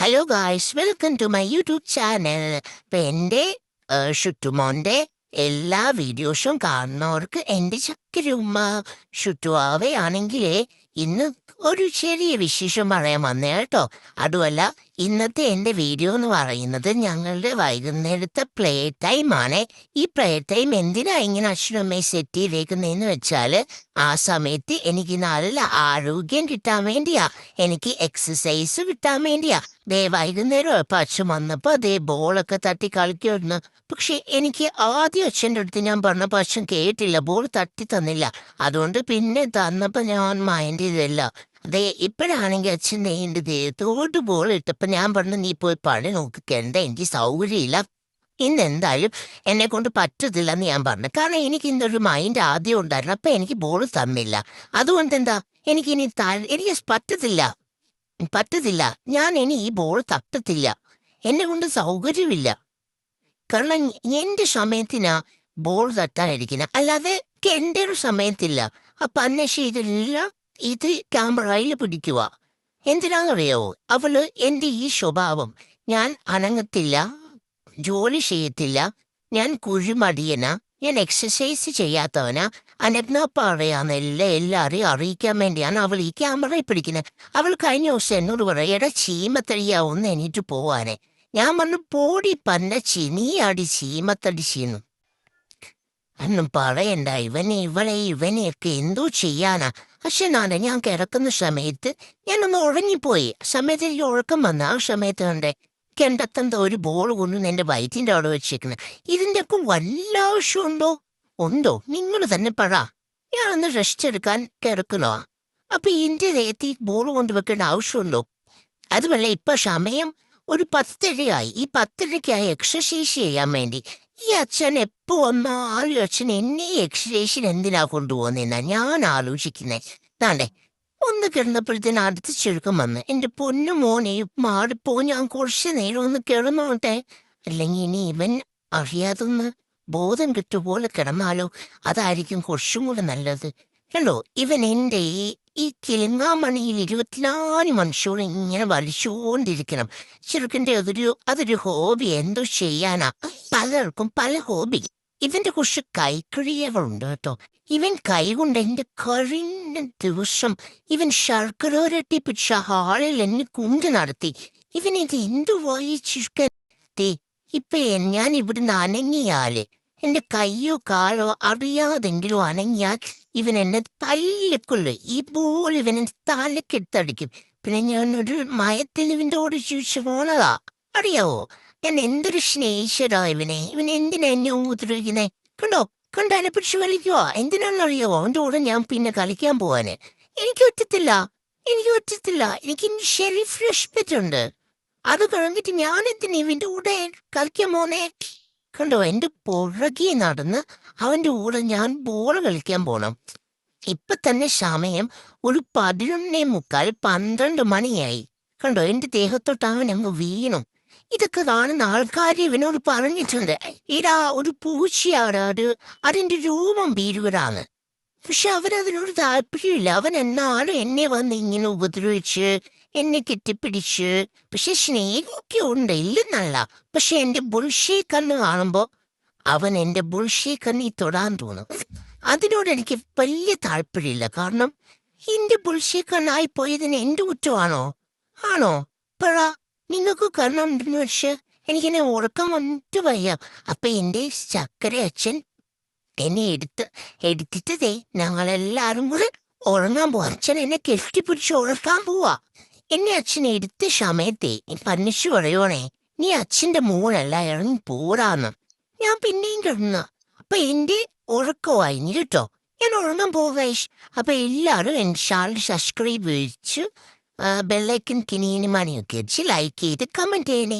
Hello guys, welcome to my YouTube channel. ഇപ്പം എൻ്റെ ഷുറ്റുമോൻ്റെ എല്ലാ വീഡിയോസും കാണുന്നവർക്ക് എൻ്റെ ചക്കരുമ്മ. ഷുറ്റുവാവയാണെങ്കിലേ ഇന്ന് ഒരു ചെറിയ വിശേഷം പറയാൻ വന്നേ കേട്ടോ. അതുമല്ല, ഇന്നത്തെ എൻ്റെ വീഡിയോ എന്ന് പറയുന്നത് ഞങ്ങളുടെ വൈകുന്നേരത്തെ പ്ലേ ടൈമാണ്. ഈ പ്ലേ ടൈം എന്തിനാ ഇങ്ങനെ അച്ഛനമ്മയെ സെറ്റ് ചെയ്തേക്കുന്നതെന്ന് വെച്ചാൽ, ആ സമയത്ത് എനിക്ക് നല്ല ആരോഗ്യം കിട്ടാൻ വേണ്ടിയാ, എനിക്ക് എക്സസൈസ് കിട്ടാൻ വേണ്ടിയാ. വൈകുന്നേരം ഇപ്പം അച്ഛൻ വന്നപ്പോൾ ബോളൊക്കെ തട്ടി കളിക്കുമായിരുന്നു. പക്ഷെ എനിക്ക് ആദ്യം അച്ഛൻ്റെ അടുത്ത് ഞാൻ പറഞ്ഞപ്പോൾ അച്ഛൻ കേട്ടില്ല, ബോൾ തട്ടി തന്നില്ല. അതുകൊണ്ട് പിന്നെ തന്നപ്പോൾ ഞാൻ മൈൻഡ് ചെയ്തില്ല. ഇപ്പോഴാണെങ്കിൽ അച്ഛൻ എൻ്റെ ദേഹത്തോട്ട് ബോൾ ഇട്ടപ്പോൾ ഞാൻ പറഞ്ഞു, നീ പോയി പണി നോക്കിക്കേണ്ട, എനിക്ക് സൗകര്യമില്ല, ഇന്നെന്തായാലും എന്നെ കൊണ്ട് പറ്റത്തില്ലെന്ന് ഞാൻ പറഞ്ഞു. കാരണം എനിക്ക് ഇന്നൊരു മൈൻഡ് ആദ്യം ഉണ്ടായിരുന്നു. അപ്പം എനിക്ക് ബോൾ തന്നില്ല. അതുകൊണ്ട് എന്താ, എനിക്ക് പറ്റത്തില്ല, ഞാൻ ഇനി ഈ ബോൾ തട്ടത്തില്ല, എന്നെ കൊണ്ട് സൗകര്യമില്ല. കാരണം എൻ്റെ സമയത്തിനാ ബോൾ തട്ടാനിരിക്കുന്നത്, അല്ലാതെ എൻ്റെ ഒരു സമയത്തില്ല. അപ്പം അന്വേഷിച്ച് ഇതെല്ലാം ഇത് ക്യാമറയിൽ പിടിക്കുക. എന്തിനാണെന്നറിയാവോ? അവള് എൻ്റെ ഈ സ്വഭാവം, ഞാൻ അനങ്ങത്തില്ല, ജോലി ചെയ്യത്തില്ല, ഞാൻ കുഴിമടിയനാ, ഞാൻ എക്സസൈസ് ചെയ്യാത്തവനാ, അനഗ്നപ്പാറയാന്നെല്ലാം എല്ലാവരെയും അറിയിക്കാൻ വേണ്ടിയാണ് അവൾ ഈ ക്യാമറയിൽ പിടിക്കുന്നത്. അവൾ കഴിഞ്ഞ ദിവസം എന്നോട് പറയാം, എടാ ചീമത്തടിയാവുന്ന എണീറ്റ് പോവാനെ. ഞാൻ പറഞ്ഞു, പോടി പന്ന ചിനിയാടി ചീമത്തടി ചെയ്യുന്നു എന്നും പറയണ്ട. ഇവനെയൊക്കെ എന്തോ ചെയ്യാനാ. പക്ഷെ ഞാൻ കിടക്കുന്ന സമയത്ത് ഞാനൊന്ന് ഉറങ്ങിപ്പോയി. സമയത്ത് എനിക്ക് ഉറക്കം വന്ന ആ സമയത്ത് കണ്ടേ കണ്ടെത്തണ്ട ഒരു ബോൾ കൊണ്ടു എൻ്റെ വയറ്റിൻ്റെ അവിടെ വെച്ചേക്കുന്നത്. ഇതിൻ്റെയൊക്കെ വല്ല ഉണ്ടോ നിങ്ങൾ തന്നെ പറ. ഞാനൊന്ന് റെസ്റ്റ് എടുക്കാൻ കിടക്കണോ? അപ്പൊ ഇതിൻ്റെ ദേഹത്ത് ഈ ബോൾ കൊണ്ടുവെക്കേണ്ട ആവശ്യമുണ്ടോ? അതുമല്ല, ഇപ്പൊ സമയം ഒരു 10:30 ഈ 10:30 എക്സസൈസ് ചെയ്യാൻ വേണ്ടി ഈ അച്ഛൻ എപ്പോ വന്നാലും അച്ഛൻ എന്നെ എക്സസൈസിന് എന്തിനാ കൊണ്ടുപോകുന്നെന്നാ ഞാൻ ആലോചിക്കുന്നേ. താണ്ടേ ഒന്ന് കിടന്നപ്പോഴത്തേന് അടുത്ത് ചെറുക്കം വന്ന്, എൻ്റെ പൊന്നു മോനെ മാറിപ്പോ, ഞാൻ കുറച്ച് നേരം ഒന്ന് കിടന്നോട്ടെ, അല്ലെങ്കിൽ ഇനി ഇവൻ അറിയാതൊന്ന് ബോധം കിട്ടുപോലെ കിടന്നാലോ, അതായിരിക്കും കുറച്ചും കൂടെ നല്ലത്. കണ്ടോ, ഇവൻ എൻ്റെ ഈ കിളിങ്ങാമണിയിൽ 24 മണിക്കൂർ ഇങ്ങനെ വലിച്ചുകൊണ്ടിരിക്കണം. ചെറുക്കൻ്റെ അതൊരു ഹോബി. എന്തോ ചെയ്യാനാ, പലർക്കും പല ഹോബി. ഇവന്റെ കുറച്ച് കൈക്കിഴിയകളുണ്ട് കേട്ടോ. ഇവൻ കൈകൊണ്ട് എൻ്റെ കഴിഞ്ഞ ദിവസം ഇവൻ ശർക്കരൊരട്ടി പിടിച്ച ഹാളിൽ എന്നെ കൊണ്ട് നടത്തി. ഇവൻ ഇത് എന്തു വായിച്ചിരിക്കാൻ. ഇപ്പൊ ഞാൻ ഇവിടുന്ന് അനങ്ങിയാല്, എൻ്റെ കയ്യോ കാലോ അറിയാതെങ്കിലും അനങ്ങിയാൽ ഇവൻ എന്നെ തല്ലിക്കൊള്ളു. ഈ ബോൾ ഇവൻ എൻ്റെ തലക്കെടുത്തടിക്കും. പിന്നെ ഞാനൊരു മയത്തിൽ ഓടി ചോദിച്ചു പോണതാ. അറിയാവോ, ഞാൻ എന്തൊരു സ്നേഹിച്ചതാ ഇവൻ എന്തിനാ എന്നെ ഉപദ്രവിക്കുന്നേ? കണ്ടാനെ പിടിച്ച് കളിക്കുവാ. എന്തിനാണെന്നറിയാവോ? അവൻ്റെ കൂടെ ഞാൻ പിന്നെ കളിക്കാൻ പോവാന്. എനിക്ക് പറ്റത്തില്ല. എനിക്ക് ഷെരീഫ് റെസ്പെക്റ്റ് ഉണ്ട്. അത് കഴിഞ്ഞിട്ട് ഞാൻ എന്തിനാ ഇവൻ്റെ കൂടെ കളിക്കാൻ പോന്നേ? കണ്ടോ, എൻ്റെ പുറകെ നടന്ന് അവൻ്റെ കൂടെ ഞാൻ ബോൾ കളിക്കാൻ പോണം. ഇപ്പൊ തന്നെ സമയം ഒരു 11:45 12 മണിയായി. കണ്ടോ, എൻ്റെ ദേഹത്തോട്ട് അവൻ അങ്ങ് വീണു. ഇതൊക്കെ കാണുന്ന ആൾക്കാർ ഇവനോട് പറഞ്ഞിട്ടുണ്ട്, ഇടാ ഒരു പൂച്ചയാണ് അതിൻ്റെ രൂപം വീരുവരാണ്. പക്ഷെ അവനതിനോട് താല്പര്യമില്ല. അവൻ എന്നാലും എന്നെ വന്ന് ഇങ്ങനെ ഉപദ്രവിച്ച് എന്നെ കെട്ടിപ്പിടിച്ച്, പക്ഷെ സ്നേഹമൊക്കെ ഉണ്ട്, ഇല്ലെന്നല്ല. പക്ഷെ എൻ്റെ ബുൾഷേ കണ്ണ് കാണുമ്പോ അവൻ എൻ്റെ ബുൾഷേ കണ്ണി തൊടാൻ തോന്നും. അതിനോട് എനിക്ക് വലിയ താല്പര്യമില്ല. കാരണം എൻ്റെ ബുൾഷേ കണ്ണായി പോയതിന് എൻ്റെ കുറ്റമാണോ? പറ. നിങ്ങൾക്ക് കാരണം ഉണ്ടെന്ന് വെച്ച് എനിക്കെന്നെ ഉറക്കം വന്നിട്ട് വയ്യ. അപ്പൊ എൻ്റെ ചക്കര അച്ഛൻ എന്നെ എടുത്തിട്ടതേ ഞങ്ങളെല്ലാരും കൂടെ ഉറങ്ങാൻ പോവാ. അച്ഛൻ എന്നെ കെട്ടിപ്പിടിച്ച് ഉറക്കാൻ പോവാ. എന്നെ അച്ഛൻ എടുത്ത സമയത്തെ പന്നിച്ചു പറയുവാണേ, നീ അച്ഛൻ്റെ മോനല്ല, ഇറങ്ങി പോരാന്ന്. ഞാൻ പിന്നെയും കിടന്ന. അപ്പൊ എൻ്റെ ഉറക്കമായി കേട്ടോ. ഞാൻ ഉറങ്ങാൻ പോവാ. അപ്പൊ എല്ലാവരും എൻ്റെ ചാനൽ സബ്സ്ക്രൈബ് ചെയ്യിച്ച് ബെല്ലൈക്കൻ കിനിയന് മണിയൊക്കെ വെച്ച് ലൈക്ക് ചെയ്ത് കമന്റ് ചെയ്യണേ.